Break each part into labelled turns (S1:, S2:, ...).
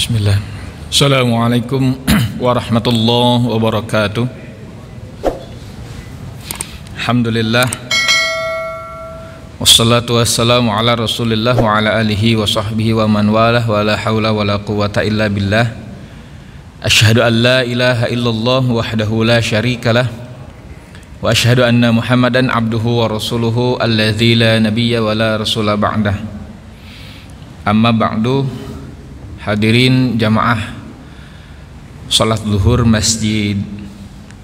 S1: Bismillah. Assalamualaikum warahmatullahi wabarakatuh. Alhamdulillah. Wassalatu wassalamu ala Rasulillah wa ala alihi wa sahbihi wa man walah wa la hawla wa la quwwata illa billah. Asyhadu an la ilaha illallah wahdahu la syarikalah wa asyhadu anna Muhammadan abduhu wa rasuluhu alladzi la nabiyya wa la rasula ba'dah. Amma ba'du. Hadirin jamaah salat zuhur Masjid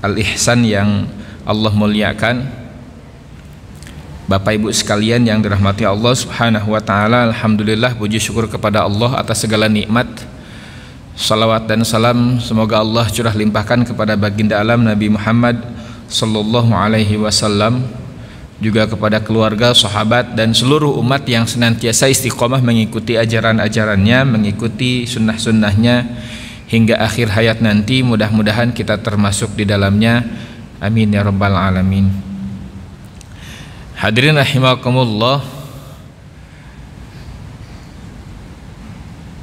S1: Al-Ihsan yang Allah muliakan, Bapak Ibu sekalian yang dirahmati Allah Subhanahu wa taala. Alhamdulillah, puji syukur kepada Allah atas segala nikmat. Salawat dan salam semoga Allah curah limpahkan kepada baginda alam Nabi Muhammad sallallahu alaihi wasallam, juga kepada keluarga, sahabat dan seluruh umat yang senantiasa istiqomah mengikuti ajaran-ajarannya, mengikuti sunnah-sunnahnya hingga akhir hayat nanti. Mudah-mudahan kita termasuk di dalamnya, amin ya rabbal alamin. Hadirin rahimakumullah,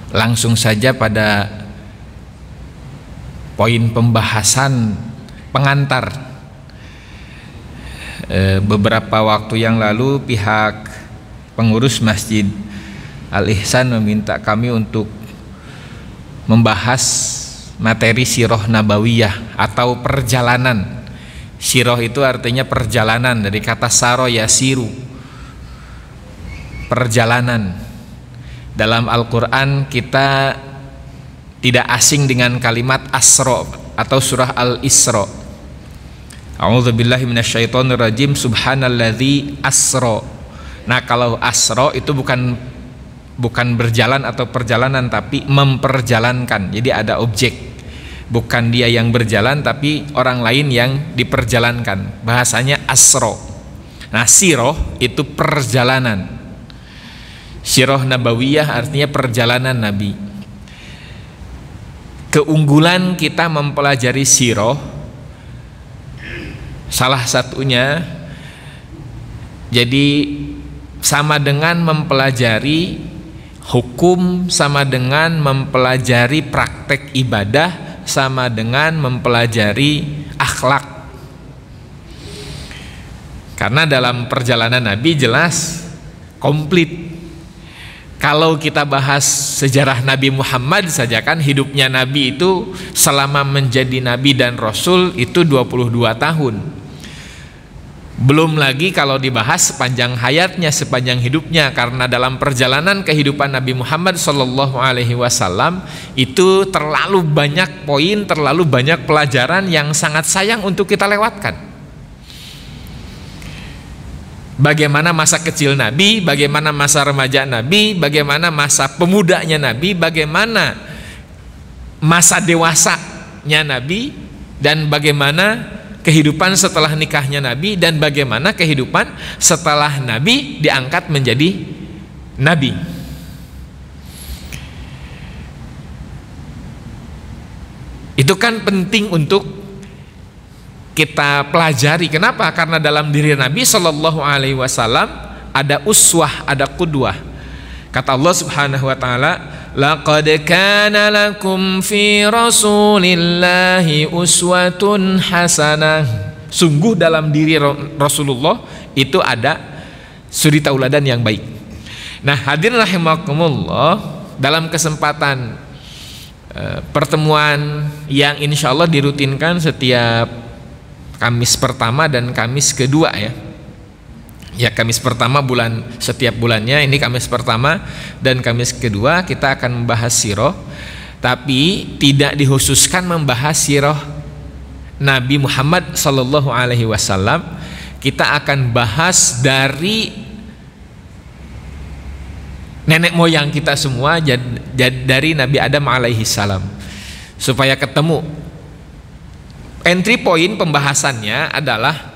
S1: langsung saja pada poin pembahasan pengantar. Beberapa waktu yang lalu pihak pengurus Masjid Al-Ihsan meminta kami untuk membahas materi Sirah Nabawiyah atau perjalanan. Sirah itu artinya perjalanan, dari kata saro yasiru, perjalanan. Dalam Al-Quran kita tidak asing dengan kalimat Asra atau surah Al-Isra. A'udzubillahi minasyaitonirrajim. Subhanalladzi asra. Nah, kalau asra itu bukan berjalan atau perjalanan, tapi memperjalankan. Jadi ada objek. Bukan dia yang berjalan, tapi orang lain yang diperjalankan. Bahasanya asra. Nah, sirah itu perjalanan. Sirah Nabawiyah artinya perjalanan Nabi. Keunggulan kita mempelajari sirah salah satunya, jadi sama dengan mempelajari hukum, sama dengan mempelajari praktek ibadah, sama dengan mempelajari akhlak. Karena dalam perjalanan Nabi jelas komplit. Kalau kita bahas sejarah Nabi Muhammad saja, kan hidupnya Nabi itu selama menjadi Nabi dan Rasul itu 22 tahun. Belum lagi kalau dibahas sepanjang hayatnya, sepanjang hidupnya, karena dalam perjalanan kehidupan Nabi Muhammad Sallallahu Alaihi Wasallam itu terlalu banyak poin, terlalu banyak pelajaran yang sangat sayang untuk kita lewatkan. Bagaimana masa kecil Nabi, bagaimana masa remaja Nabi, bagaimana masa pemudanya Nabi, bagaimana masa dewasanya Nabi, dan bagaimana kehidupan setelah nikahnya Nabi, dan bagaimana kehidupan setelah Nabi diangkat menjadi Nabi. Itu kan penting untuk kita pelajari. Kenapa? Karena dalam diri Nabi Shallallahu Alaihi Wasallam ada uswah, ada qudwah. Kata Allah Subhanahu Wa Taala, laqad kana lakum fi rasulillahi uswatun hasanah. Sungguh dalam diri Rasulullah itu ada suri tauladan yang baik. Nah, hadirin rahimakumullah, dalam kesempatan pertemuan yang insya Allah dirutinkan setiap Kamis pertama dan Kamis kedua, ya Kamis pertama setiap bulannya, ini Kamis pertama dan Kamis kedua kita akan membahas sirah, tapi tidak dikhususkan membahas sirah Nabi Muhammad Sallallahu Alaihi Wasallam. Kita akan bahas dari nenek moyang kita semua, dari Nabi Adam alaihi salam, supaya ketemu. Entry point pembahasannya adalah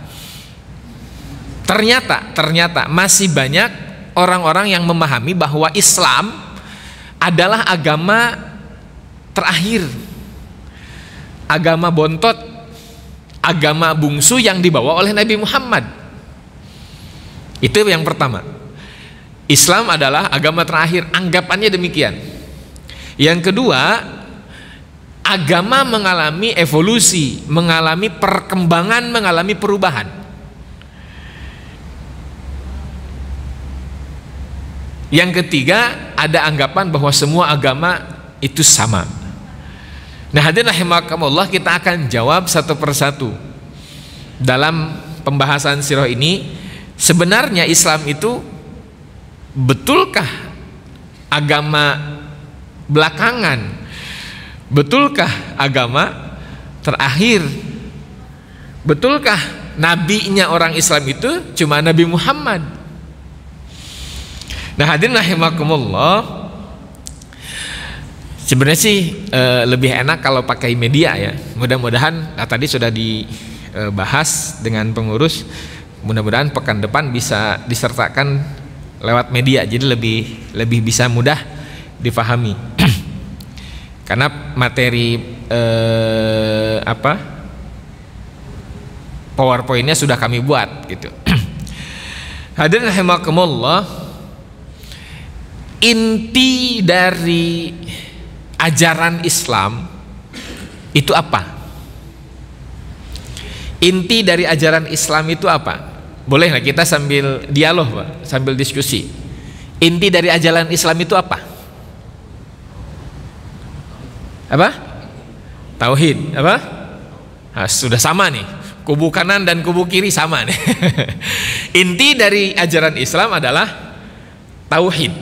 S1: ternyata masih banyak orang-orang yang memahami bahwa Islam adalah agama terakhir, agama bontot, agama bungsu yang dibawa oleh Nabi Muhammad. Itu yang pertama. Islam adalah agama terakhir, anggapannya demikian. Yang kedua, agama mengalami evolusi, mengalami perkembangan, mengalami perubahan. Yang ketiga, ada anggapan bahwa semua agama itu sama. Nah, hadirin rahimakumullah, kita akan jawab satu persatu. Dalam pembahasan sirah ini, sebenarnya Islam itu betulkah agama belakangan? Betulkah agama terakhir? Betulkah nabinya orang Islam itu cuma Nabi Muhammad? Nah, hadirin rahimakumullah, sebenarnya sih lebih enak kalau pakai media ya. Mudah-mudahan tadi sudah dibahas dengan pengurus, mudah-mudahan pekan depan bisa disertakan lewat media, jadi lebih bisa mudah difahami. Karena materi PowerPoint-nya sudah kami buat gitu. Hadirin rahimakumullah, inti dari ajaran Islam itu apa? Inti dari ajaran Islam itu apa? Bolehlah kita sambil dialog, Pak, sambil diskusi. Inti dari ajaran Islam itu apa? Apa? Tauhid. Apa? Nah, sudah sama nih. Kubu kanan dan kubu kiri sama nih. Inti dari ajaran Islam adalah tauhid.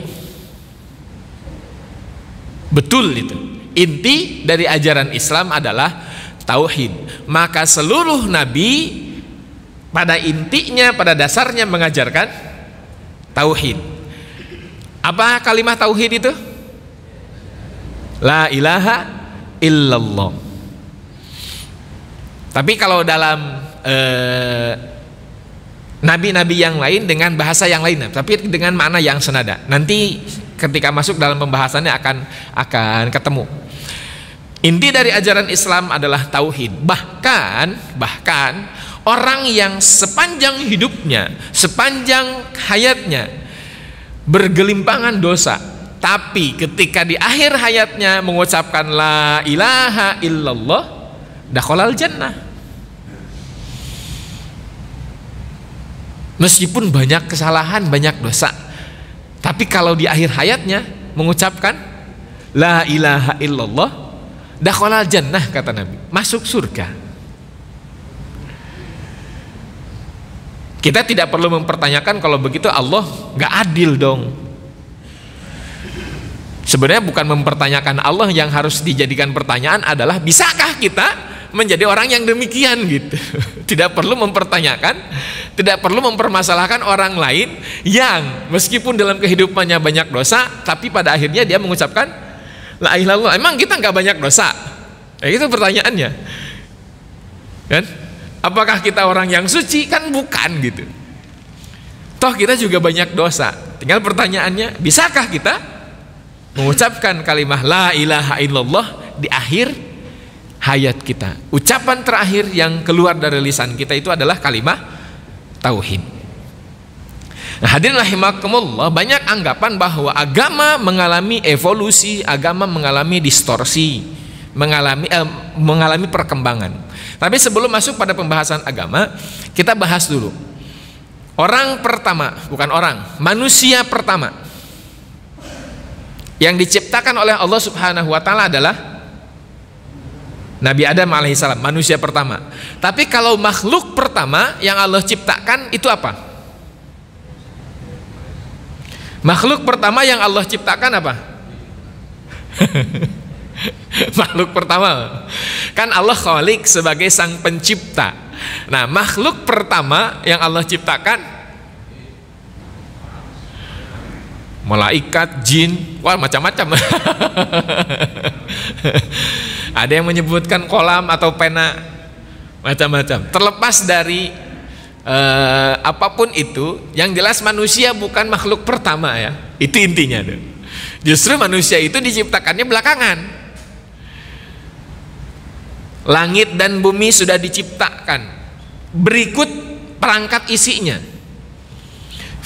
S1: Betul itu. Inti dari ajaran Islam adalah tauhid. Maka seluruh nabi pada intinya, pada dasarnya mengajarkan tauhid. Apa kalimat tauhid itu? La ilaha illallah. Tapi kalau dalam nabi-nabi yang lain dengan bahasa yang lain, tapi dengan makna yang senada. Nanti ketika masuk dalam pembahasannya akan ketemu. Inti dari ajaran Islam adalah tauhid. Bahkan orang yang sepanjang hidupnya, sepanjang hayatnya bergelimpangan dosa, tapi ketika di akhir hayatnya mengucapkan la ilaha illallah, dakhalal jannah. Meskipun banyak kesalahan, banyak dosa, tapi kalau di akhir hayatnya mengucapkan la ilaha illallah, dakhalal jannah, kata Nabi, masuk surga. Kita tidak perlu mempertanyakan, kalau begitu Allah nggak adil dong. Sebenarnya bukan mempertanyakan Allah, yang harus dijadikan pertanyaan adalah bisakah kita menjadi orang yang demikian gitu. Tidak perlu mempertanyakan, tidak perlu mempermasalahkan orang lain yang meskipun dalam kehidupannya banyak dosa, tapi pada akhirnya dia mengucapkan la ilaha illallah. Emang kita nggak banyak dosa? Itu pertanyaannya, kan? Apakah kita orang yang suci? Kan bukan gitu. Toh kita juga banyak dosa. Tinggal pertanyaannya, bisakah kita mengucapkan kalimat la ilaha illallah di akhir hayat kita? Ucapan terakhir yang keluar dari lisan kita itu adalah kalimat tauhid. Nah, hadirin rahimakumullah, banyak anggapan bahwa agama mengalami evolusi, agama mengalami distorsi, mengalami perkembangan. Tapi sebelum masuk pada pembahasan agama, kita bahas dulu orang pertama, manusia pertama yang diciptakan oleh Allah Subhanahu wa taala adalah Nabi Adam alaihissalam, manusia pertama. Tapi kalau makhluk pertama yang Allah ciptakan itu apa? Makhluk pertama yang Allah ciptakan apa? Makhluk pertama kan Allah Khalik sebagai sang pencipta. Nah, makhluk pertama yang Allah ciptakan malaikat, jin, wah macam-macam. Ada yang menyebutkan kolam atau pena, macam-macam. Terlepas dari apapun itu, yang jelas manusia bukan makhluk pertama ya. Itu intinya tuh. Justru manusia itu diciptakannya belakangan. Langit dan bumi sudah diciptakan, berikut perangkat isinya,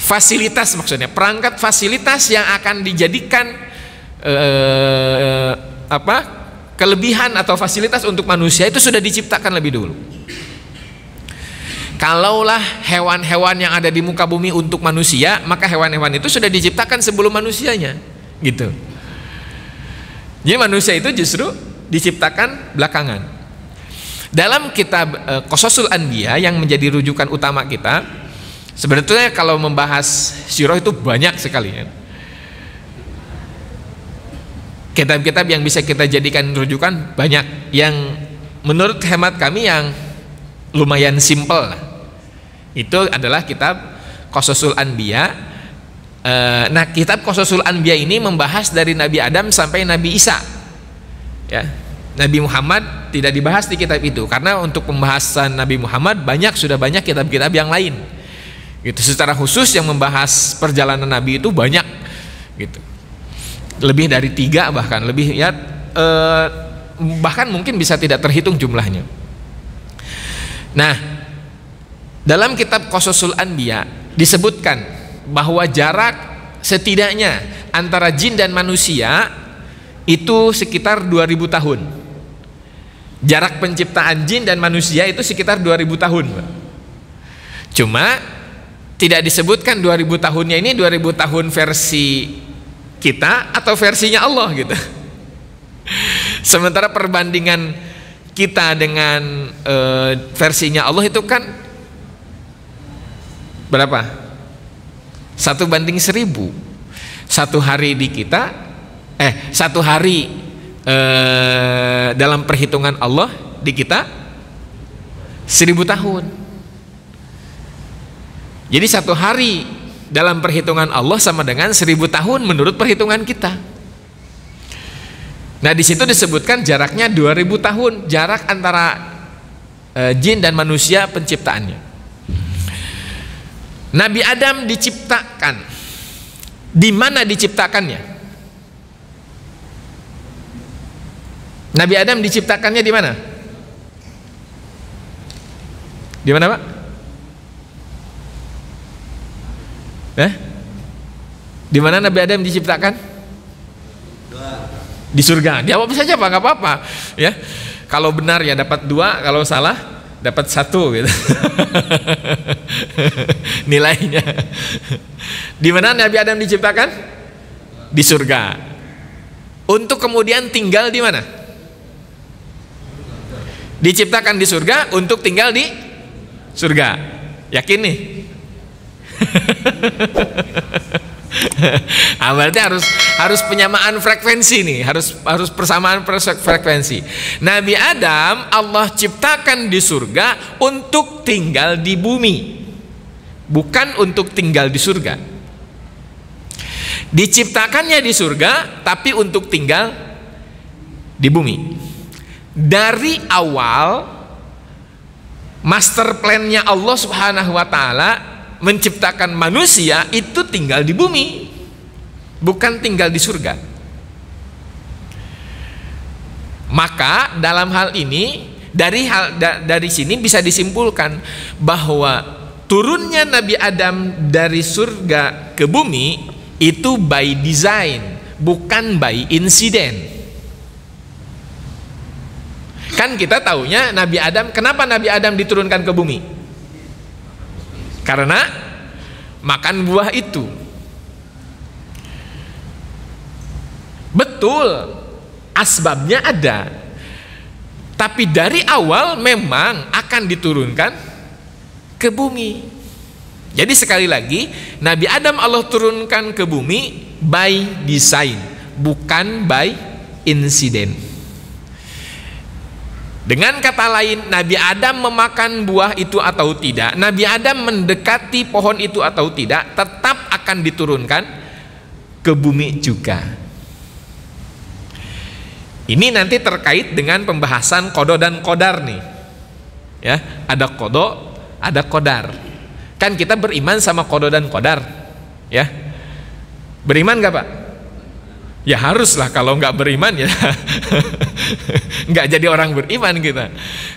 S1: fasilitas, maksudnya perangkat fasilitas yang akan dijadikan kelebihan atau fasilitas untuk manusia itu sudah diciptakan lebih dulu. Kalaulah hewan-hewan yang ada di muka bumi untuk manusia, maka hewan-hewan itu sudah diciptakan sebelum manusianya, gitu. Jadi manusia itu justru diciptakan belakangan. Dalam kitab Qasasul Anbiya yang menjadi rujukan utama kita, sebetulnya kalau membahas sirah itu banyak sekali ya. Kitab-kitab yang bisa kita jadikan rujukan banyak. Yang menurut hemat kami yang lumayan simpel lah, itu adalah kitab Qasasul Anbiya. Nah, kitab Qasasul Anbiya ini membahas dari Nabi Adam sampai Nabi Isa ya. Nabi Muhammad tidak dibahas di kitab itu, karena untuk pembahasan Nabi Muhammad sudah banyak kitab-kitab yang lain gitu. Secara khusus yang membahas perjalanan Nabi itu banyak gitu, lebih dari 3 bahkan lebih ya, bahkan mungkin bisa tidak terhitung jumlahnya. Nah, dalam kitab Qasasul Anbiya disebutkan bahwa jarak setidaknya antara jin dan manusia itu sekitar 2000 tahun. Jarak penciptaan jin dan manusia itu sekitar 2000 tahun. Cuma tidak disebutkan 2000 tahunnya ini 2000 tahun versi kita atau versinya Allah gitu. Sementara perbandingan kita dengan versinya Allah itu kan berapa? 1:1000. Satu hari di kita, satu hari dalam perhitungan Allah di kita 1000 tahun. Jadi satu hari dalam perhitungan Allah sama dengan 1000 tahun menurut perhitungan kita. Nah, di situ disebutkan jaraknya 2000 tahun, jarak antara jin dan manusia penciptaannya. Nabi Adam diciptakan. Di mana diciptakannya? Nabi Adam diciptakannya di mana? Di mana, Pak? Di mana Nabi Adam diciptakan? Di surga. Jawab saja Pak, nggak apa-apa. Ya, kalau benar ya dapat 2, kalau salah dapat 1 gitu. Nilainya. Di mana Nabi Adam diciptakan? Di surga. Untuk kemudian tinggal di mana? Diciptakan di surga untuk tinggal di surga. Yakin nih? Berarti harus penyamaan frekuensi nih, harus persamaan frekuensi. Nabi Adam Allah ciptakan di surga untuk tinggal di bumi, bukan untuk tinggal di surga. Diciptakannya di surga tapi untuk tinggal di bumi. Dari awal master plan-nya Allah Subhanahu wa taala menciptakan manusia itu tinggal di bumi, bukan tinggal di surga. Maka dalam hal ini dari sini bisa disimpulkan bahwa turunnya Nabi Adam dari surga ke bumi itu by design, bukan by incident. Kan kita taunya Nabi Adam, kenapa Nabi Adam diturunkan ke bumi? Karena makan buah itu. Betul, asbabnya ada. Tapi dari awal memang akan diturunkan ke bumi. Jadi sekali lagi, Nabi Adam Allah turunkan ke bumi by design, bukan by incident. Dengan kata lain, Nabi Adam memakan buah itu atau tidak, Nabi Adam mendekati pohon itu atau tidak, tetap akan diturunkan ke bumi juga. Ini nanti terkait dengan pembahasan qada dan qadar nih. Ya, ada qada, ada qadar. Kan kita beriman sama qada dan qadar, ya. Beriman gak Pak? Ya haruslah, kalau nggak beriman ya nggak jadi orang beriman kita.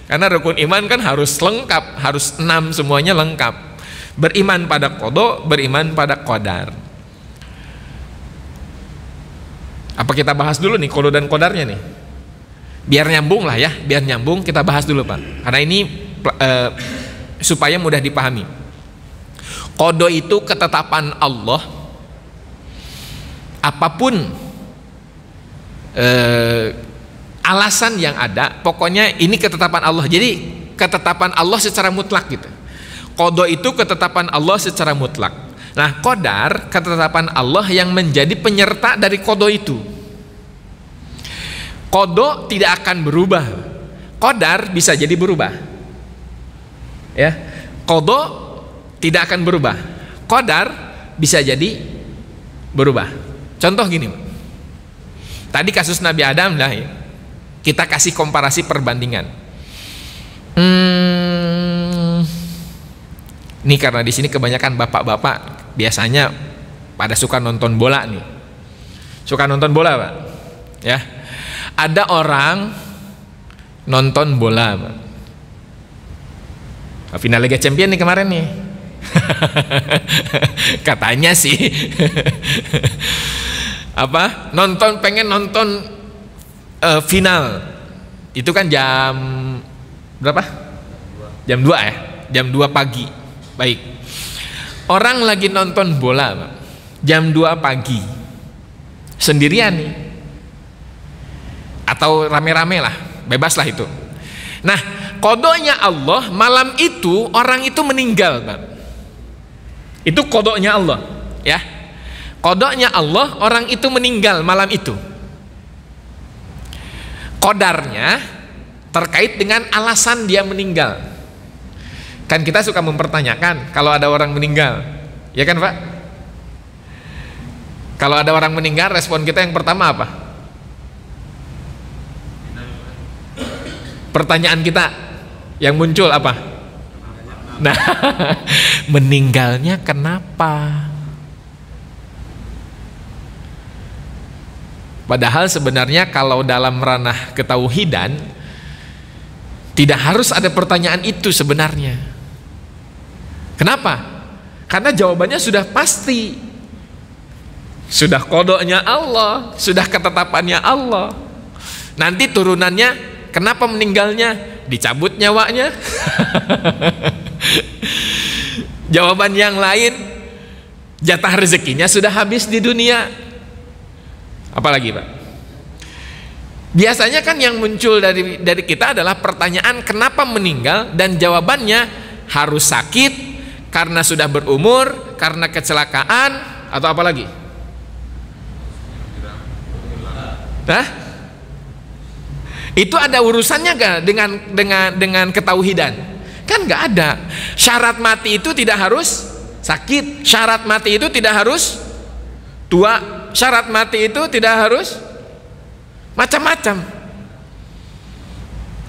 S1: Karena rukun iman kan harus lengkap, harus 6 semuanya lengkap. Beriman pada qada, beriman pada qadar. Apa kita bahas dulu nih qada dan qadarnya nih? Biar nyambung lah ya, biar nyambung kita bahas dulu Pak. Karena ini supaya mudah dipahami. Qada itu ketetapan Allah. Apapun alasan yang ada, pokoknya ini ketetapan Allah. Jadi ketetapan Allah secara mutlak gitu. Qada itu ketetapan Allah secara mutlak. Nah, qadar ketetapan Allah yang menjadi penyerta dari qada itu. Qada tidak akan berubah. Qadar bisa jadi berubah. Ya. Qada tidak akan berubah. Qadar bisa jadi berubah. Contoh gini, tadi kasus Nabi Adam lah ya. Kita kasih komparasi perbandingan. Ini karena di sini kebanyakan bapak-bapak biasanya pada suka nonton bola nih. Suka nonton bola, Pak. Ya. Ada orang nonton bola, Pak. Final Liga Champions nih kemarin nih. Katanya sih. Apa? Pengen nonton final. Itu kan jam berapa? Jam 2 ya? Jam 2 pagi. Baik. Orang lagi nonton bola, Pak. Jam 2 pagi. Sendirian nih. Atau rame-rame lah, bebas lah itu. Nah, qadanya Allah, malam itu orang itu meninggal, Pak. Itu qadanya Allah, ya. Qadanya Allah, orang itu meninggal malam itu. Qadarnya terkait dengan alasan dia meninggal. Kan kita suka mempertanyakan kalau ada orang meninggal, ya kan Pak? Kalau ada orang meninggal, respon kita yang pertama apa? Pertanyaan kita yang muncul apa? Nah, meninggalnya kenapa? Padahal sebenarnya kalau dalam ranah ketauhidan tidak harus ada pertanyaan itu sebenarnya. Kenapa? Karena jawabannya sudah pasti. Sudah qadanya Allah, sudah ketetapannya Allah. Nanti turunannya, kenapa meninggalnya? Dicabut nyawanya. Jawaban yang lain, jatah rezekinya sudah habis di dunia. Apalagi Pak? Biasanya kan yang muncul dari kita adalah pertanyaan kenapa meninggal, dan jawabannya harus sakit, karena sudah berumur, karena kecelakaan, atau apa lagi? Hah? Itu ada urusannya gak dengan ketauhidan? Kan gak ada. Syarat mati itu tidak harus sakit, syarat mati itu tidak harus tua, syarat mati itu tidak harus macam-macam.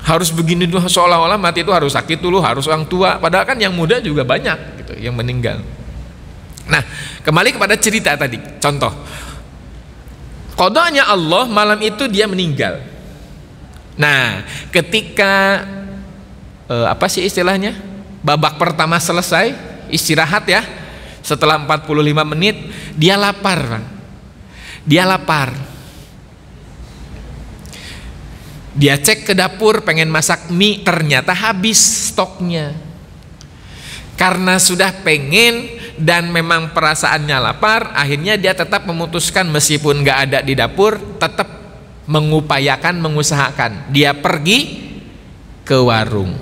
S1: Harus begini dulu, seolah-olah mati itu harus sakit dulu, harus orang tua. Padahal kan yang muda juga banyak gitu yang meninggal. Nah, kembali kepada cerita tadi. Contoh, qadanya Allah, malam itu dia meninggal. Nah, ketika apa sih istilahnya? Babak pertama selesai, istirahat ya. Setelah 45 menit dia lapar, Bang. Dia lapar. Dia cek ke dapur pengen masak mie, ternyata habis stoknya. Karena sudah pengen dan memang perasaannya lapar, akhirnya dia tetap memutuskan meskipun gak ada di dapur, tetap mengupayakan, mengusahakan. Dia pergi ke warung.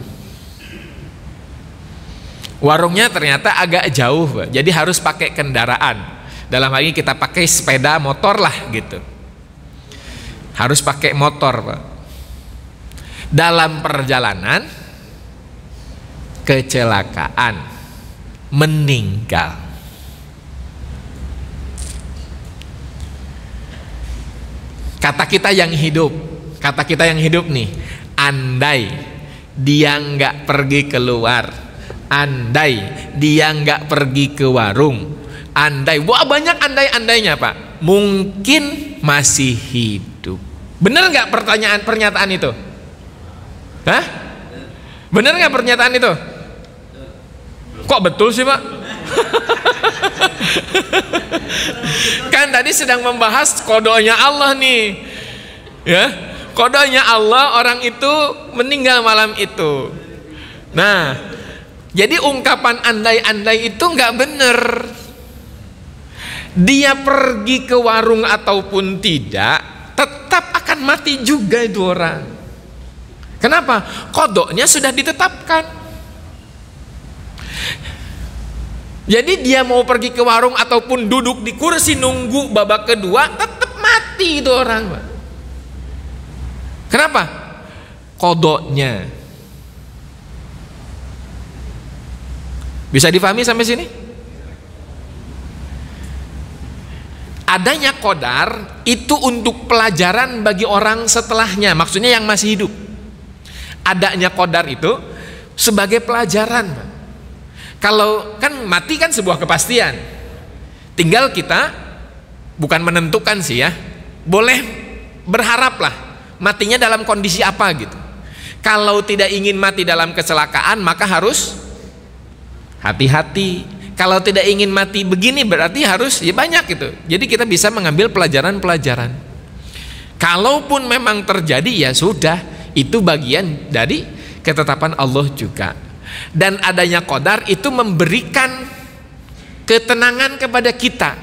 S1: Warungnya ternyata agak jauh, Pak. Jadi harus pakai kendaraan. Dalam hal ini kita pakai sepeda motor lah gitu. Harus pakai motor, Pak. Dalam perjalanan kecelakaan, meninggal. Kata kita yang hidup nih, andai dia nggak pergi keluar, andai dia nggak pergi ke warung, andai, wah banyak andai-andainya Pak, mungkin masih hidup. Bener nggak pernyataan itu? Hah? Bener nggak pernyataan itu? Kok betul sih Pak? Kan tadi sedang membahas kodonya Allah nih, ya, kodonya Allah orang itu meninggal malam itu. Nah, jadi ungkapan andai-andai itu nggak benar. Dia pergi ke warung ataupun tidak, tetap akan mati juga itu orang. Kenapa? Kodoknya sudah ditetapkan. Jadi dia mau pergi ke warung ataupun duduk di kursi nunggu babak kedua, tetap mati itu orang. Kenapa? Kodoknya. Bisa difahami sampai sini? Adanya qadar itu untuk pelajaran bagi orang setelahnya, maksudnya yang masih hidup. Adanya qadar itu sebagai pelajaran. Kalau kan mati kan sebuah kepastian, tinggal kita bukan menentukan sih ya, boleh berharaplah matinya dalam kondisi apa gitu. Kalau tidak ingin mati dalam kecelakaan maka harus hati-hati. Kalau tidak ingin mati begini berarti harus ya banyak gitu. Jadi kita bisa mengambil pelajaran-pelajaran. Kalaupun memang terjadi ya sudah, itu bagian dari ketetapan Allah juga. Dan adanya qadar itu memberikan ketenangan kepada kita.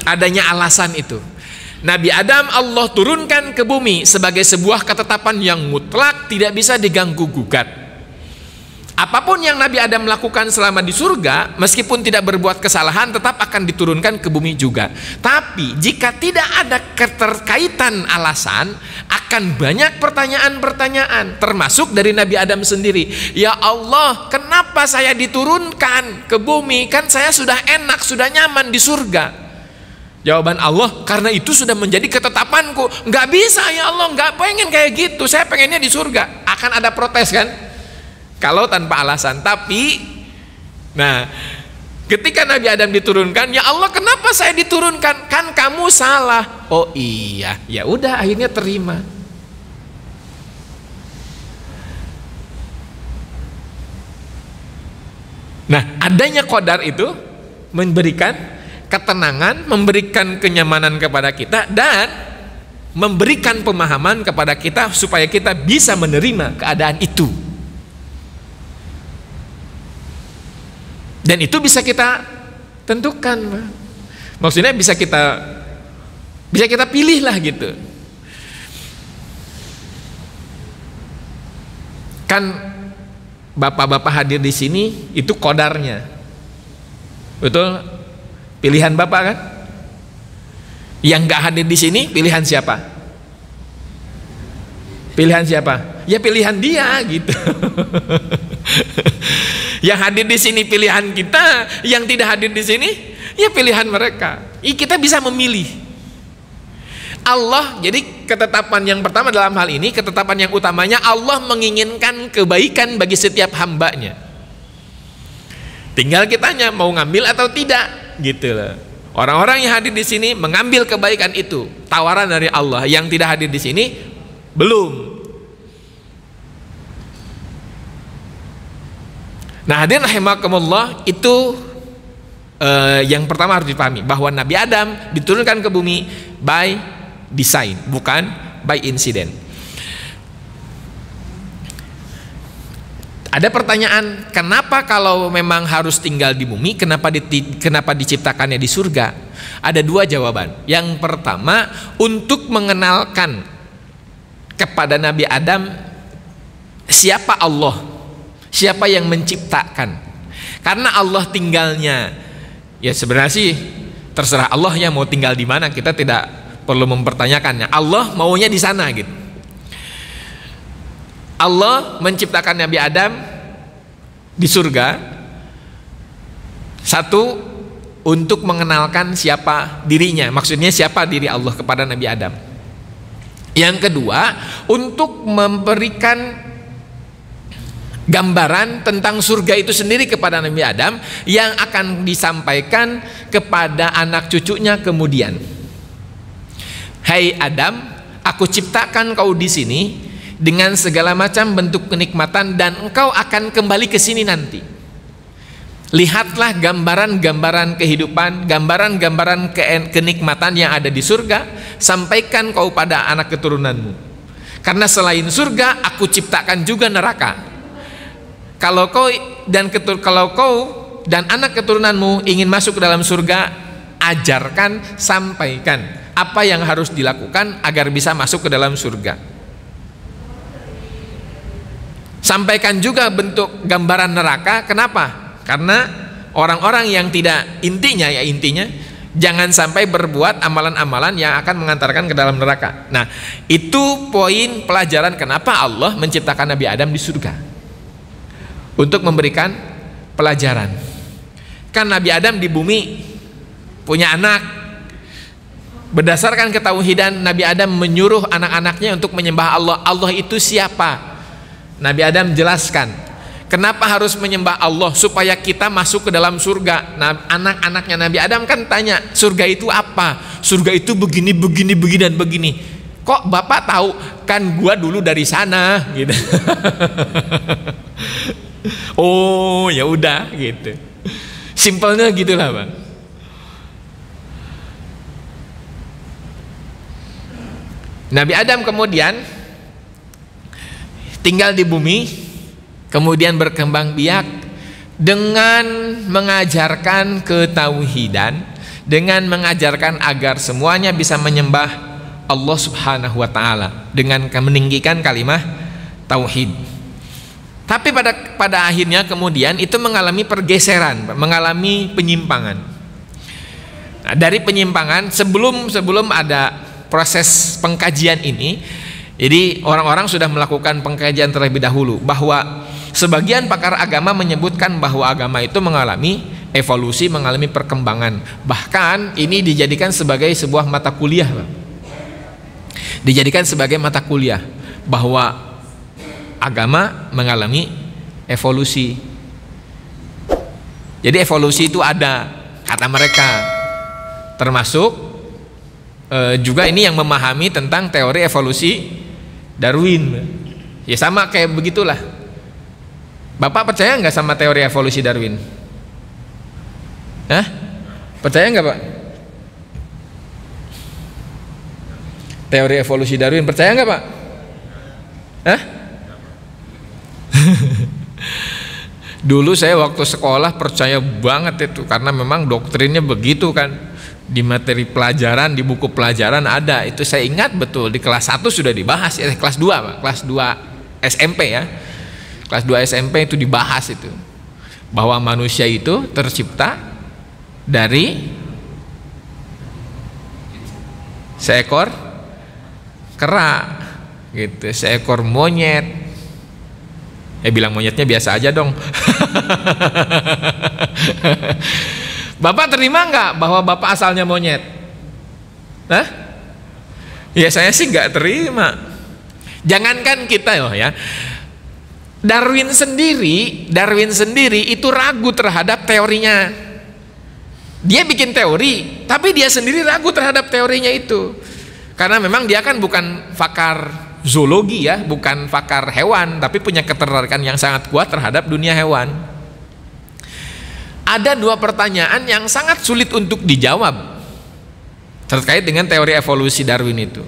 S1: Adanya alasan itu. Nabi Adam Allah turunkan ke bumi sebagai sebuah ketetapan yang mutlak, tidak bisa diganggu gugat. Apapun yang Nabi Adam lakukan selama di surga, meskipun tidak berbuat kesalahan, tetap akan diturunkan ke bumi juga. Tapi jika tidak ada keterkaitan alasan, akan banyak pertanyaan-pertanyaan, termasuk dari Nabi Adam sendiri. Ya Allah, kenapa saya diturunkan ke bumi? Kan saya sudah enak, sudah nyaman di surga. Jawaban Allah, karena itu sudah menjadi ketetapanku. Nggak bisa ya Allah, nggak pengen kayak gitu. Saya pengennya di surga. Akan ada protes kan? Kalau tanpa alasan. Tapi nah, ketika Nabi Adam diturunkan, ya Allah kenapa saya diturunkan? Kan kamu salah. Oh iya, ya udah akhirnya terima. Nah, adanya qadar itu memberikan ketenangan, memberikan kenyamanan kepada kita, dan memberikan pemahaman kepada kita supaya kita bisa menerima keadaan itu. Dan itu bisa kita tentukan, maksudnya bisa kita pilih lah gitu. Kan bapak-bapak hadir di sini itu qadarnya, betul? Pilihan bapak kan? Yang nggak hadir di sini pilihan siapa? Pilihan siapa? Ya pilihan dia gitu. Yang hadir di sini pilihan kita, yang tidak hadir di sini ya pilihan mereka. Kita bisa memilih. Allah, jadi ketetapan yang pertama dalam hal ini, ketetapan yang utamanya Allah menginginkan kebaikan bagi setiap hambanya. Tinggal kitanya mau ngambil atau tidak, gitu loh. Orang-orang yang hadir di sini mengambil kebaikan itu, tawaran dari Allah. Yang tidak hadir di sini belum. Nah, hadirin rahimakumullah, itu yang pertama harus dipahami, bahwa Nabi Adam diturunkan ke bumi by design, bukan by incident. Ada pertanyaan, kenapa kalau memang harus tinggal di bumi, kenapa diciptakannya di surga? Ada dua jawaban. Yang pertama, untuk mengenalkan kepada Nabi Adam siapa Allah, siapa yang menciptakan. Karena Allah tinggalnya, ya sebenarnya sih terserah Allah ya mau tinggal di mana, kita tidak perlu mempertanyakannya. Allah maunya di sana gitu. Allah menciptakan Nabi Adam di surga, satu untuk mengenalkan siapa dirinya, maksudnya siapa diri Allah kepada Nabi Adam. Yang kedua, untuk memberikan gambaran tentang surga itu sendiri kepada Nabi Adam yang akan disampaikan kepada anak cucunya kemudian. Hai Adam, aku ciptakan kau di sini dengan segala macam bentuk kenikmatan dan engkau akan kembali ke sini nanti. Lihatlah gambaran-gambaran kehidupan, gambaran-gambaran kenikmatan yang ada di surga, sampaikan kau pada anak keturunanmu. Karena selain surga, aku ciptakan juga neraka. Kalau kau dan anak keturunanmu ingin masuk ke dalam surga, ajarkan, sampaikan apa yang harus dilakukan agar bisa masuk ke dalam surga. Sampaikan juga bentuk gambaran neraka. Kenapa? Karena orang-orang yang tidak, intinya jangan sampai berbuat amalan-amalan yang akan mengantarkan ke dalam neraka. Nah, itu poin pelajaran kenapa Allah menciptakan Nabi Adam di surga, untuk memberikan pelajaran. Kan Nabi Adam di bumi punya anak, berdasarkan ketauhidan Nabi Adam menyuruh anak-anaknya untuk menyembah Allah. Allah itu siapa? Nabi Adam jelaskan kenapa harus menyembah Allah, supaya kita masuk ke dalam surga. Nah, anak-anaknya Nabi Adam kan tanya, surga itu apa? Surga itu begini, begini, begini, dan begini. Kok Bapak tahu? Kan gua dulu dari sana gitu. Oh, ya udah gitu. Simpelnya gitulah, Bang. Nabi Adam kemudian tinggal di bumi, kemudian berkembang biak dengan mengajarkan ketauhidan, dengan mengajarkan agar semuanya bisa menyembah Allah Subhanahu wa taala dengan meninggikan kalimat tauhid. Tapi pada akhirnya kemudian itu mengalami pergeseran, mengalami penyimpangan. Nah, dari penyimpangan sebelum ada proses pengkajian ini, jadi orang-orang sudah melakukan pengkajian terlebih dahulu, bahwa sebagian pakar agama menyebutkan bahwa agama itu mengalami evolusi, mengalami perkembangan. Bahkan ini dijadikan sebagai sebuah mata kuliah, dijadikan sebagai mata kuliah, bahwa agama mengalami evolusi. Jadi evolusi itu ada, kata mereka, termasuk juga ini yang memahami tentang teori evolusi Darwin. Ya sama kayak begitulah. Bapak percaya nggak sama teori evolusi Darwin? Hah? Percaya nggak, Pak? Teori evolusi Darwin percaya nggak, Pak? Hah? Dulu saya waktu sekolah percaya banget itu, karena memang doktrinnya begitu kan. Di materi pelajaran, di buku pelajaran ada. Itu saya ingat betul, di kelas 1 sudah dibahas, kelas 2, Pak. Kelas 2 SMP ya. Kelas 2 SMP itu dibahas itu, bahwa manusia itu tercipta dari seekor kera gitu, seekor monyet. Bilang monyetnya biasa aja dong. Bapak terima nggak bahwa Bapak asalnya monyet? Hah? Ya saya sih nggak terima. Jangankan kita loh ya, Darwin sendiri itu ragu terhadap teorinya. Dia bikin teori, tapi dia sendiri ragu terhadap teorinya itu. Karena memang dia kan bukan pakar zoologi ya, bukan pakar hewan, tapi punya ketertarikan yang sangat kuat terhadap dunia hewan. Ada 2 pertanyaan yang sangat sulit untuk dijawab terkait dengan teori evolusi Darwin itu.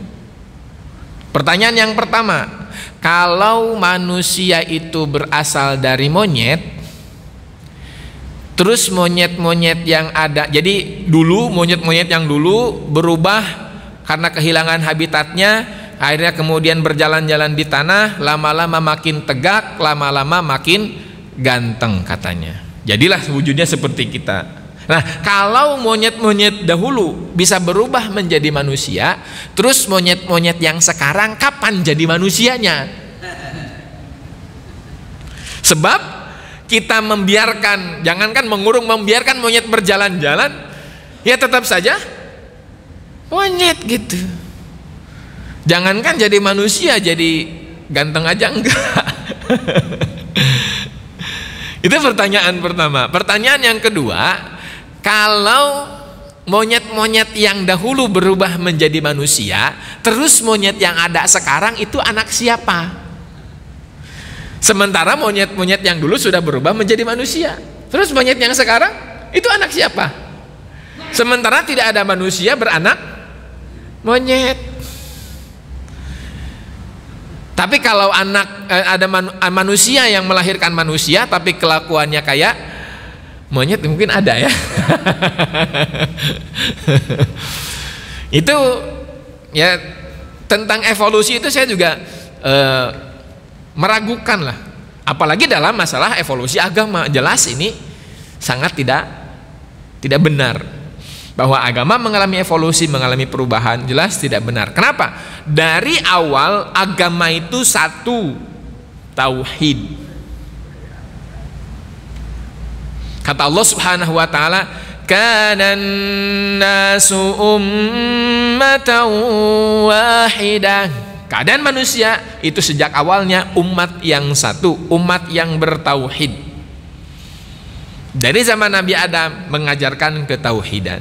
S1: Pertanyaan yang pertama, kalau manusia itu berasal dari monyet, terus monyet-monyet yang ada, jadi dulu monyet-monyet yang dulu berubah karena kehilangan habitatnya, akhirnya kemudian berjalan-jalan di tanah, lama-lama makin tegak, lama-lama makin ganteng katanya. Jadilah wujudnya seperti kita. Nah, kalau monyet-monyet dahulu bisa berubah menjadi manusia, terus monyet-monyet yang sekarang kapan jadi manusianya? Sebab kita membiarkan, jangankan mengurung, membiarkan monyet berjalan-jalan, ya tetap saja monyet gitu. Jangankan jadi manusia, jadi ganteng aja enggak. Itu pertanyaan pertama. Pertanyaan yang kedua, kalau monyet-monyet yang dahulu berubah menjadi manusia, terus monyet yang ada sekarang itu anak siapa? Sementara monyet-monyet yang dulu sudah berubah menjadi manusia. Terus monyet yang sekarang itu anak siapa? Sementara tidak ada manusia beranak monyet. Tapi kalau ada manusia yang melahirkan manusia tapi kelakuannya kayak monyet, mungkin ada ya. Itu ya, tentang evolusi itu saya juga meragukan lah, apalagi dalam masalah evolusi agama. Jelas ini sangat tidak benar bahwa agama mengalami evolusi, mengalami perubahan, jelas tidak benar. Kenapa? Dari awal agama itu satu, tauhid. Kata Allah Subhanahu wa taala, kanan nasu ummatan wahidah. Keadaan manusia itu sejak awalnya umat yang satu, umat yang bertauhid. Dari zaman Nabi Adam mengajarkan ketauhidan,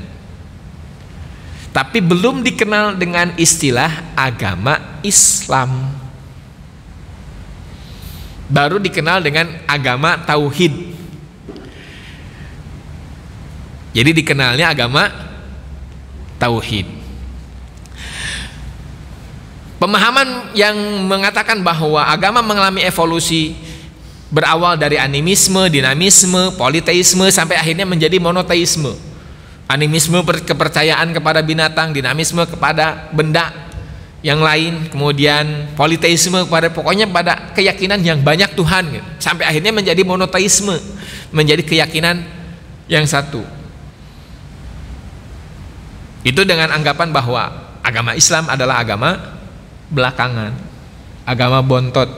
S1: tapi belum dikenal dengan istilah agama Islam. Baru dikenal dengan agama tauhid. Jadi dikenalnya agama tauhid. Pemahaman yang mengatakan bahwa agama mengalami evolusi berawal dari animisme, dinamisme, politeisme sampai akhirnya menjadi monoteisme. Animisme kepercayaan kepada binatang, dinamisme kepada benda yang lain, kemudian politeisme pokoknya pada keyakinan yang banyak Tuhan, gitu. Sampai akhirnya menjadi monoteisme, menjadi keyakinan yang satu. Itu dengan anggapan bahwa agama Islam adalah agama belakangan, agama bontot.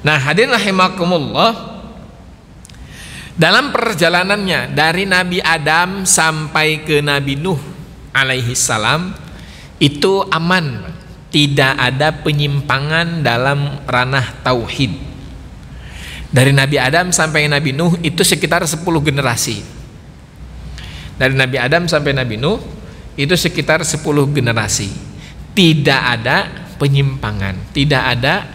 S1: Nah, hadirin rahimakumullah, dalam perjalanannya dari Nabi Adam sampai ke Nabi Nuh alaihi salam itu aman, tidak ada penyimpangan dalam ranah tauhid. Dari Nabi Adam sampai Nabi Nuh itu sekitar 10 generasi. Dari Nabi Adam sampai Nabi Nuh itu sekitar 10 generasi. Tidak ada penyimpangan, tidak ada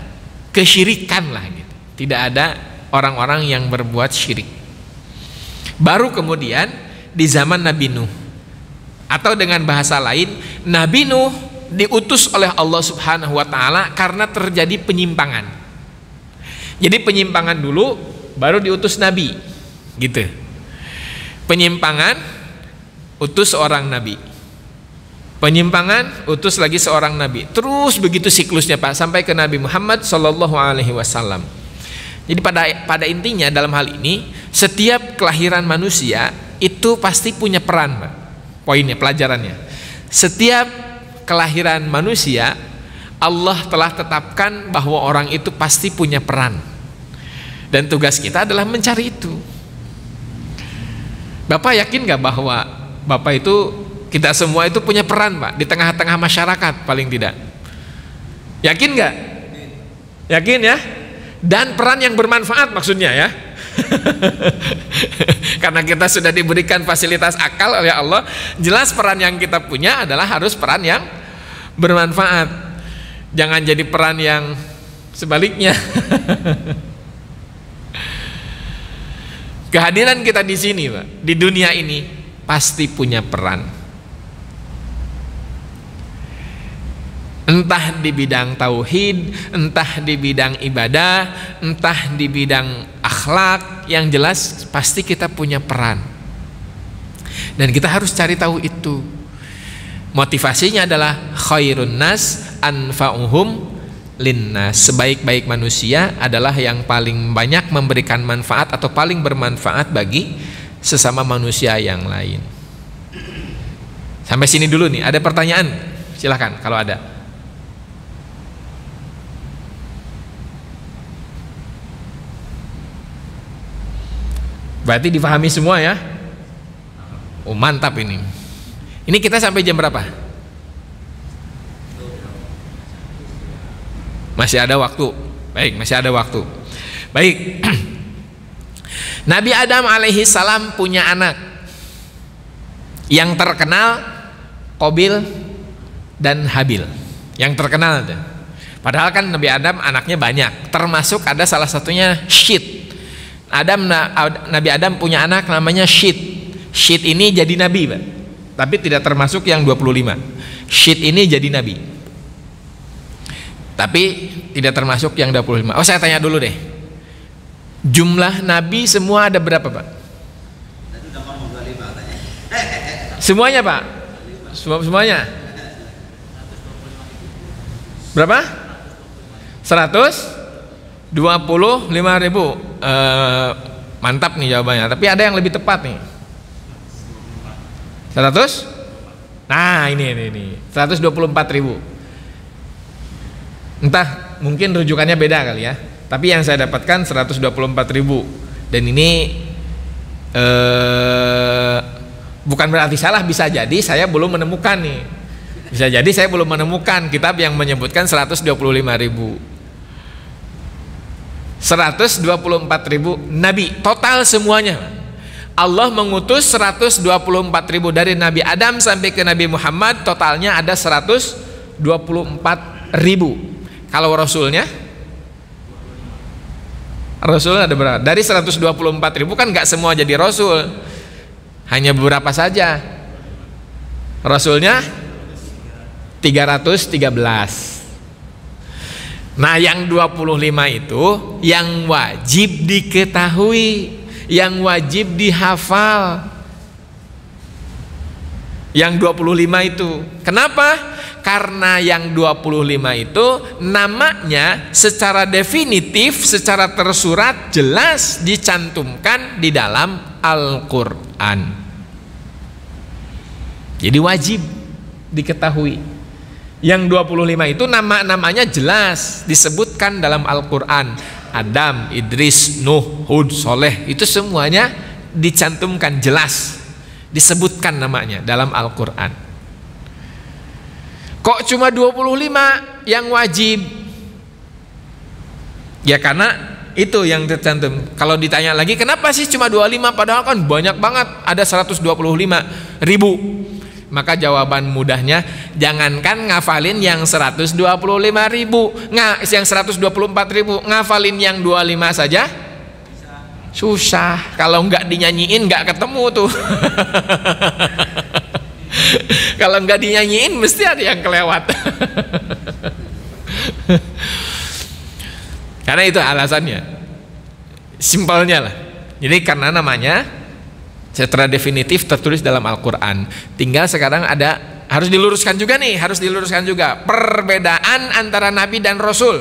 S1: kesyirikan lah gitu. Tidak ada orang-orang yang berbuat syirik. Baru kemudian di zaman Nabi Nuh, atau dengan bahasa lain, Nabi Nuh diutus oleh Allah Subhanahu wa taala karena terjadi penyimpangan. Jadi penyimpangan dulu baru diutus nabi. Gitu. Penyimpangan utus seorang nabi. Penyimpangan utus lagi seorang nabi. Terus begitu siklusnya Pak sampai ke Nabi Muhammad sallallahu alaihi wasallam. Jadi pada intinya dalam hal ini setiap kelahiran manusia itu pasti punya peran, Pak. Poinnya, pelajarannya. Setiap kelahiran manusia Allah telah tetapkan bahwa orang itu pasti punya peran. Dan tugas kita adalah mencari itu. Bapak yakin gak bahwa Bapak itu, kita semua itu punya peran, Pak, di tengah-tengah masyarakat paling tidak? Yakin gak? Yakin ya? Dan peran yang bermanfaat maksudnya ya. Karena kita sudah diberikan fasilitas akal oleh Allah, jelas peran yang kita punya adalah harus peran yang bermanfaat. Jangan jadi peran yang sebaliknya. Kehadiran kita di sini, Pak, di dunia ini pasti punya peran. Entah di bidang tauhid, entah di bidang ibadah, entah di bidang akhlak, yang jelas pasti kita punya peran. Dan kita harus cari tahu itu. Motivasinya adalah khairun nas anfa'uhum linnas. Sebaik-baik manusia adalah yang paling banyak memberikan manfaat atau paling bermanfaat bagi sesama manusia yang lain. Sampai sini dulu nih. Ada pertanyaan? Silahkan kalau ada. Berarti difahami semua ya? Oh, mantap ini. Ini kita sampai jam berapa? Masih ada waktu. Baik, masih ada waktu. Baik. Nabi Adam alaihi salam punya anak. Yang terkenal Qabil dan Habil. Yang terkenal itu. Padahal kan Nabi Adam anaknya banyak. Termasuk ada salah satunya Syit. Nabi Adam punya anak namanya Syit. Syit ini jadi nabi, Pak. Tapi tidak termasuk yang 25. Syit ini jadi nabi, tapi tidak termasuk yang 25. Oh, saya tanya dulu deh, jumlah nabi semua ada berapa, Pak? Semuanya, Pak? Semuanya berapa? 125.000. Mantap nih jawabannya, tapi ada yang lebih tepat nih. 100? Nah, ini 124.000. Entah, mungkin rujukannya beda kali ya. Tapi yang saya dapatkan 124.000. Dan ini bukan berarti salah, bisa jadi saya belum menemukan nih. Bisa jadi saya belum menemukan kitab yang menyebutkan 125.000. 124.000 nabi total semuanya. Allah mengutus 124.000 dari Nabi Adam sampai ke Nabi Muhammad, totalnya ada 124.000. Kalau Rasulnya ada berapa? Dari 124.000 kan nggak semua jadi Rasul, hanya beberapa saja. Rasulnya 313. Nah, yang 25 itu yang wajib diketahui, yang wajib dihafal. Yang 25 itu. Kenapa? Karena yang 25 itu namanya secara definitif, secara tersurat jelas dicantumkan di dalam Al-Quran. Jadi wajib diketahui. Yang 25 itu nama-namanya jelas disebutkan dalam Al-Quran. Adam, Idris, Nuh, Hud, Soleh, itu semuanya dicantumkan jelas, disebutkan namanya dalam Al-Quran. Kok cuma 25 yang wajib? Ya karena itu yang tercantum. Kalau ditanya lagi kenapa sih cuma 25 padahal kan banyak banget, ada 125.000. Maka jawaban mudahnya, jangankan ngafalin yang 125.000, yang 124.000, ngafalin yang 25 saja susah. Kalau nggak dinyanyiin nggak ketemu tuh. Kalau nggak dinyanyiin mesti ada yang kelewat. Karena itu alasannya, simpelnya lah. Jadi karena namanya secara definitif tertulis dalam Al-Quran. Tinggal sekarang harus diluruskan juga nih, harus diluruskan juga perbedaan antara Nabi dan Rasul.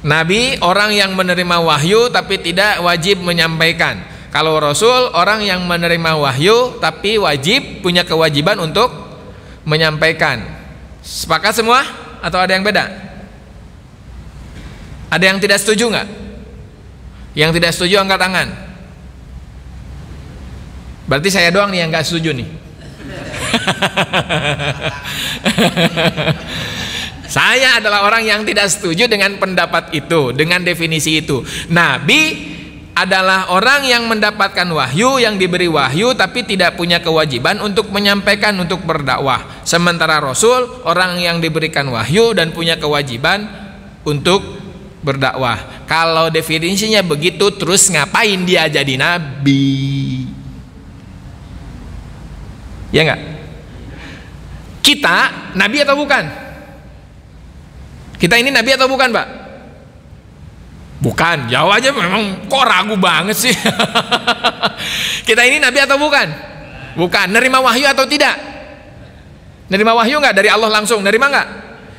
S1: Nabi orang yang menerima wahyu tapi tidak wajib menyampaikan. Kalau Rasul orang yang menerima wahyu tapi wajib, punya kewajiban untuk menyampaikan. Sepakat semua? Atau ada yang beda? Ada yang tidak setuju nggak? Yang tidak setuju angkat tangan. Berarti saya doang nih yang nggak setuju nih. Saya adalah orang yang tidak setuju dengan pendapat itu, dengan definisi itu. Nabi adalah orang yang mendapatkan wahyu, yang diberi wahyu tapi tidak punya kewajiban untuk menyampaikan, untuk berdakwah. Sementara Rasul orang yang diberikan wahyu dan punya kewajiban untuk berdakwah. Kalau definisinya begitu, terus ngapain dia jadi nabi? Ya enggak? Kita nabi atau bukan? Kita ini nabi atau bukan, Pak? Bukan. Jawab aja, memang kok ragu banget sih. Kita ini nabi atau bukan? Bukan. Nerima wahyu atau tidak? Nerima wahyu enggak dari Allah langsung? Nerima enggak?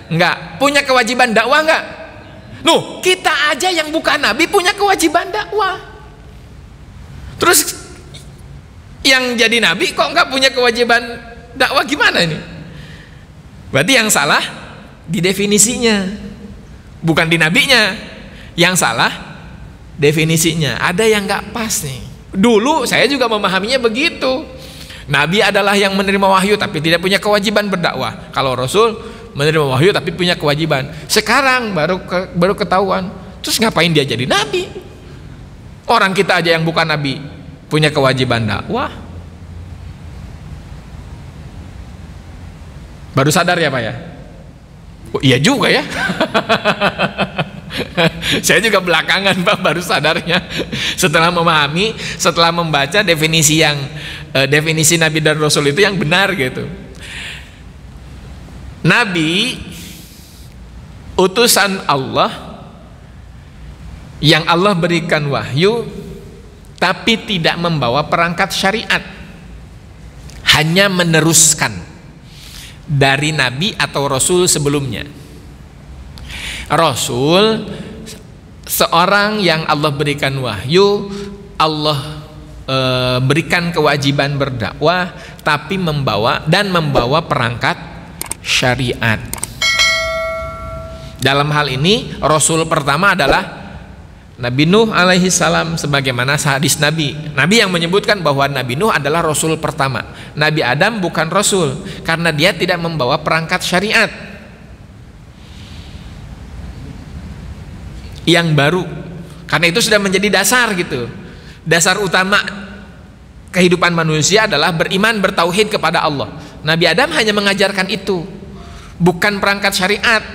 S1: Enggak. Punya kewajiban dakwah enggak? Nuh, kita aja yang bukan nabi punya kewajiban dakwah. Terus yang jadi nabi kok nggak punya kewajiban dakwah, gimana ini? Berarti yang salah di definisinya, bukan di nabinya. Yang salah definisinya. Ada yang nggak pas nih. Dulu saya juga memahaminya begitu. Nabi adalah yang menerima wahyu tapi tidak punya kewajiban berdakwah. Kalau Rasul menerima wahyu tapi punya kewajiban. Sekarang baru ketahuan. Terus ngapain dia jadi nabi? Orang kita aja yang bukan nabi punya kewajiban dakwah. Baru sadar ya, Pak ya? Oh, iya juga ya. Saya juga belakangan Pak baru sadarnya setelah memahami, setelah membaca definisi Nabi dan Rasul itu yang benar gitu. Nabi utusan Allah yang Allah berikan wahyu tapi tidak membawa perangkat syariat, hanya meneruskan dari Nabi atau Rasul sebelumnya. Rasul seorang yang Allah berikan wahyu, Allah berikan kewajiban berdakwah tapi membawa perangkat syariat. Dalam hal ini Rasul pertama adalah Nabi Nuh alaihi salam, sebagaimana hadis Nabi yang menyebutkan bahwa Nabi Nuh adalah Rasul pertama. Nabi Adam bukan Rasul karena dia tidak membawa perangkat syariat yang baru. Karena itu sudah menjadi dasar gitu. Dasar utama kehidupan manusia adalah beriman, bertauhid kepada Allah. Nabi Adam hanya mengajarkan itu, bukan perangkat syariat.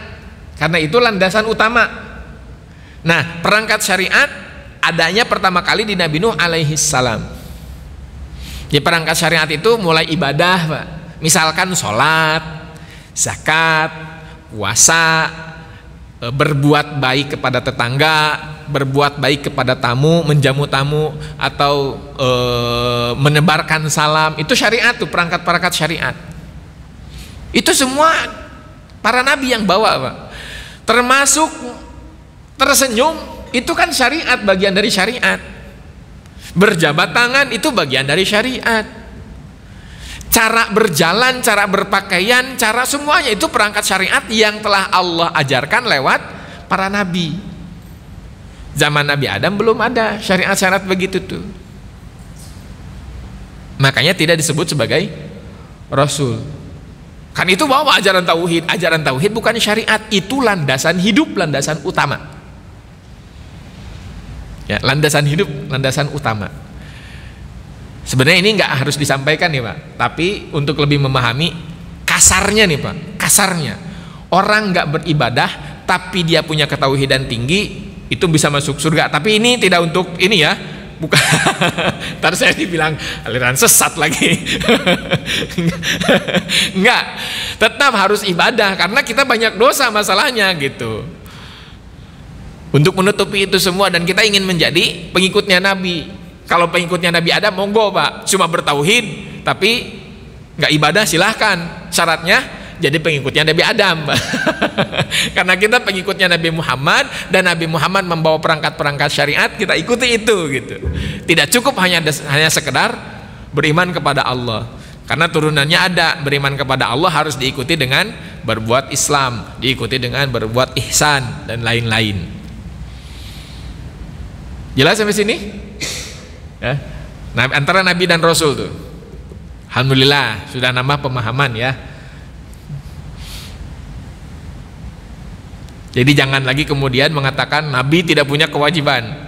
S1: Karena itu landasan utama. Nah, perangkat syariat adanya pertama kali di Nabi Nuh alaihi salam. Di perangkat syariat itu mulai ibadah, Pak. Misalkan sholat, zakat, puasa, berbuat baik kepada tetangga, berbuat baik kepada tamu, menjamu tamu, atau menebarkan salam. Itu syariat tuh, perangkat-perangkat syariat. Itu semua para nabi yang bawa, Pak. Termasuk tersenyum, itu kan syariat, bagian dari syariat. Berjabat tangan itu bagian dari syariat. Cara berjalan, cara berpakaian, cara semuanya itu perangkat syariat yang telah Allah ajarkan lewat para nabi. Zaman Nabi Adam belum ada syariat-syariat begitu tuh. Makanya tidak disebut sebagai Rasul. Kan itu bawa ajaran tauhid. Ajaran tauhid bukan syariat, itu landasan hidup, landasan utama. Ya, landasan hidup, landasan utama. Sebenarnya ini nggak harus disampaikan nih Pak, tapi untuk lebih memahami kasarnya nih Pak, kasarnya orang nggak beribadah tapi dia punya ketauhidan tinggi itu bisa masuk surga. Tapi ini tidak untuk ini ya, bukan. Ntar saya dibilang aliran sesat lagi. Enggak, tetap harus ibadah karena kita banyak dosa masalahnya gitu. Untuk menutupi itu semua dan kita ingin menjadi pengikutnya Nabi. Kalau pengikutnya Nabi Adam monggo Pak, cuma bertauhid tapi nggak ibadah silahkan. Syaratnya jadi pengikutnya Nabi Adam. Karena kita pengikutnya Nabi Muhammad dan Nabi Muhammad membawa perangkat-perangkat syariat, kita ikuti itu gitu. Tidak cukup hanya sekedar beriman kepada Allah. Karena turunannya ada, beriman kepada Allah harus diikuti dengan berbuat Islam, diikuti dengan berbuat ihsan dan lain-lain. Jelas sampai sini? Ya. Nah, antara Nabi dan Rasul tuh, alhamdulillah sudah nambah pemahaman ya. Jadi jangan lagi kemudian mengatakan Nabi tidak punya kewajiban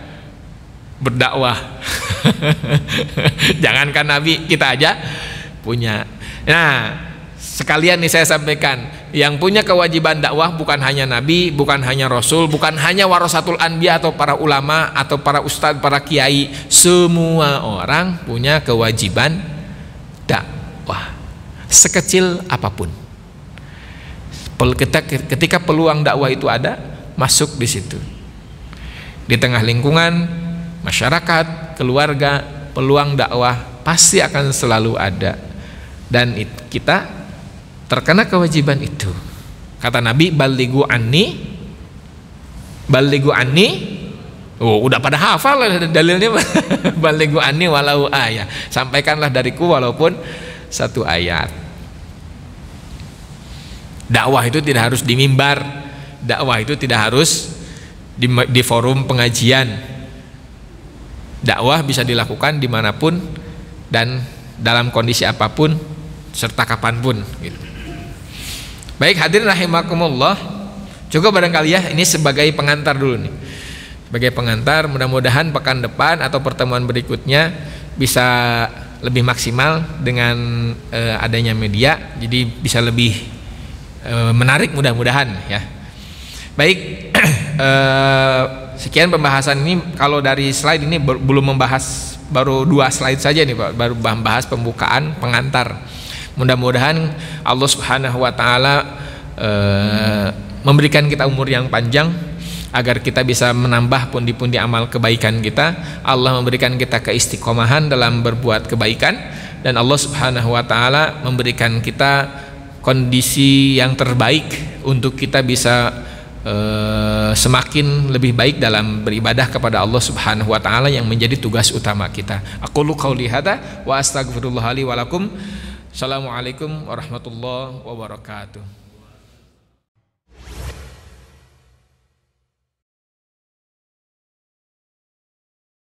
S1: berdakwah. Jangankan Nabi, kita aja punya. Nah, sekalian nih saya sampaikan, yang punya kewajiban dakwah bukan hanya Nabi, bukan hanya Rasul, bukan hanya warasatul anbiya atau para ulama atau para ustadz, para kiai. Semua orang punya kewajiban dakwah, sekecil apapun. Ketika peluang dakwah itu ada, masuk di situ. Di tengah lingkungan, masyarakat, keluarga, peluang dakwah pasti akan selalu ada. Dan kita terkena kewajiban itu. Kata Nabi, balighu anni. Oh, udah pada hafal dalilnya. Balighu anni walau ayat. Sampaikanlah dariku walaupun satu ayat. Dakwah itu tidak harus di mimbar. Dakwah itu tidak harus di forum pengajian. Dakwah bisa dilakukan dimanapun dan dalam kondisi apapun serta kapanpun gitu. Baik hadirin rahimakumullah, cukup barangkali ya, ini sebagai pengantar dulu nih. Sebagai pengantar, mudah-mudahan pekan depan atau pertemuan berikutnya bisa lebih maksimal dengan adanya media, jadi bisa lebih menarik mudah-mudahan ya. Baik, sekian pembahasan ini. Kalau dari slide ini belum membahas, baru 2 slide saja nih Pak, baru membahas pembukaan pengantar. Mudah-mudahan Allah Subhanahu wa taala memberikan kita umur yang panjang agar kita bisa menambah pundi-pundi amal kebaikan kita. Allah memberikan kita keistiqomahan dalam berbuat kebaikan, dan Allah Subhanahu wa taala memberikan kita kondisi yang terbaik untuk kita bisa semakin lebih baik dalam beribadah kepada Allah Subhanahu wa taala yang menjadi tugas utama kita. Aqulu qauli hadza wa astaghfirullah li wa lakum. Assalamualaikum warahmatullahi wabarakatuh.